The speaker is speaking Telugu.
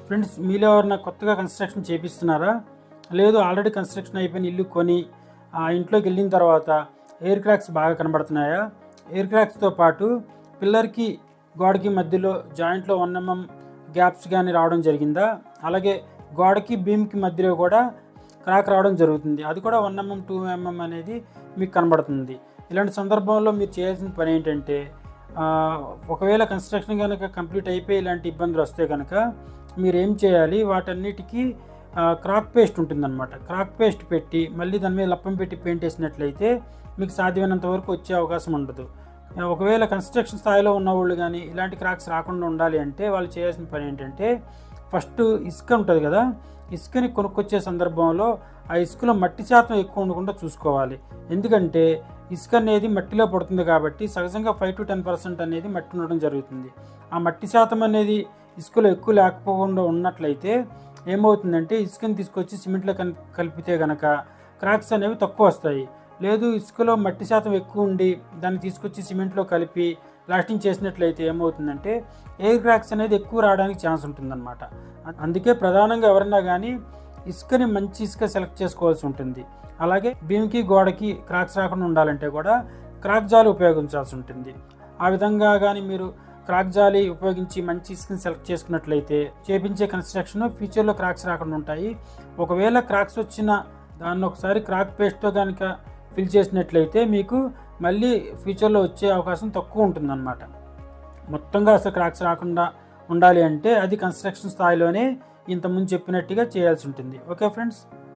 ఫ్రెండ్స్, మీలో ఎవరైనా కొత్తగా కన్స్ట్రక్షన్ చేపిస్తున్నారా? లేదు ఆల్రెడీ కన్స్ట్రక్షన్ అయిపోయిన ఇల్లు కొని ఆ ఇంట్లోకి వెళ్ళిన తర్వాత ఎయిర్ క్రాక్స్ బాగా కనబడుతున్నాయా? ఎయిర్ క్రాక్స్తో పాటు పిల్లర్కి గోడకి మధ్యలో జాయింట్లో 1 mm గ్యాప్స్ కానీ రావడం జరిగిందా? అలాగే గోడకి బీమ్కి మధ్యలో కూడా క్రాక్ రావడం జరుగుతుంది. అది కూడా 1 mm 2 mm అనేది మీకు కనబడుతుంది. ఇలాంటి సందర్భంలో మీరు చేయాల్సిన పని ఏంటంటే, ఒకవేళ కన్స్ట్రక్షన్ కనుక కంప్లీట్ అయిపోయి ఇలాంటి ఇబ్బందులు వస్తే కనుక మీరు ఏం చేయాలి, వాటన్నిటికీ క్రాక్ పేస్ట్ ఉంటుందన్నమాట. క్రాక్ పేస్ట్ పెట్టి మళ్ళీ దాని మీద లప్పం పెట్టి పెయింట్ వేసినట్లయితే మీకు సాధ్యమైనంత వరకు వచ్చే అవకాశం ఉండదు. ఒకవేళ కన్స్ట్రక్షన్ స్థాయిలో ఉన్నవాళ్ళు కానీ ఇలాంటి క్రాక్స్ రాకుండా ఉండాలి అంటే వాళ్ళు చేయాల్సిన పని ఏంటంటే, ఫస్ట్ ఇసుక ఉంటుంది కదా, ఇసుకని కొనుక్కొచ్చే సందర్భంలో ఆ ఇసుకలో మట్టి శాతం ఎక్కువ ఉండకుండా చూసుకోవాలి. ఎందుకంటే ఇసుక అనేది మట్టిలో పడుతుంది కాబట్టి సహజంగా 5 to 10% అనేది మట్టి ఉండడం జరుగుతుంది. ఆ మట్టి శాతం అనేది ఇసుకలో ఎక్కువ లేకపోకుండా ఉన్నట్లయితే ఏమవుతుందంటే, ఇసుకని తీసుకొచ్చి సిమెంట్లో కలిపితే కనుక క్రాక్స్ అనేవి తక్కువ వస్తాయి. లేదు ఇసుకలో మట్టి శాతం ఎక్కువ ఉండి దాన్ని తీసుకొచ్చి సిమెంట్లో కలిపి ప్లాస్టింగ్ చేసినట్లయితే ఏమవుతుందంటే ఎయిర్ క్రాక్స్ అనేది ఎక్కువ రావడానికి ఛాన్స్ ఉంటుందన్నమాట. అందుకే ప్రధానంగా ఎవరన్నా కానీ ఇసుకని మంచి ఇసుక సెలెక్ట్ చేసుకోవాల్సి ఉంటుంది. అలాగే బీమ్కి గోడకి క్రాక్స్ రాకుండా ఉండాలంటే కూడా క్రాక్ జాలి ఉపయోగించాల్సి ఉంటుంది. ఆ విధంగా కానీ మీరు క్రాక్ జాలి ఉపయోగించి మంచి ఇసుకని సెలెక్ట్ చేసుకున్నట్లయితే చేపించే కన్స్ట్రక్షన్ ఫ్యూచర్లో క్రాక్స్ రాకుండా ఉంటాయి. ఒకవేళ క్రాక్స్ వచ్చిన దాన్ని ఒకసారి క్రాక్ పేస్ట్తో కనుక ఫిల్ చేసినట్లయితే మీకు మళ్ళీ ఫ్యూచర్లో వచ్చే అవకాశం తక్కువ ఉంటుందన్నమాట. మొత్తంగా అసలు క్రాక్స్ రాకుండా ఉండాలి అంటే అది కన్స్ట్రక్షన్ స్థాయిలోనే ఇంతకుముందు చెప్పినట్టుగా చేయాల్సి ఉంటుంది. Okay friends.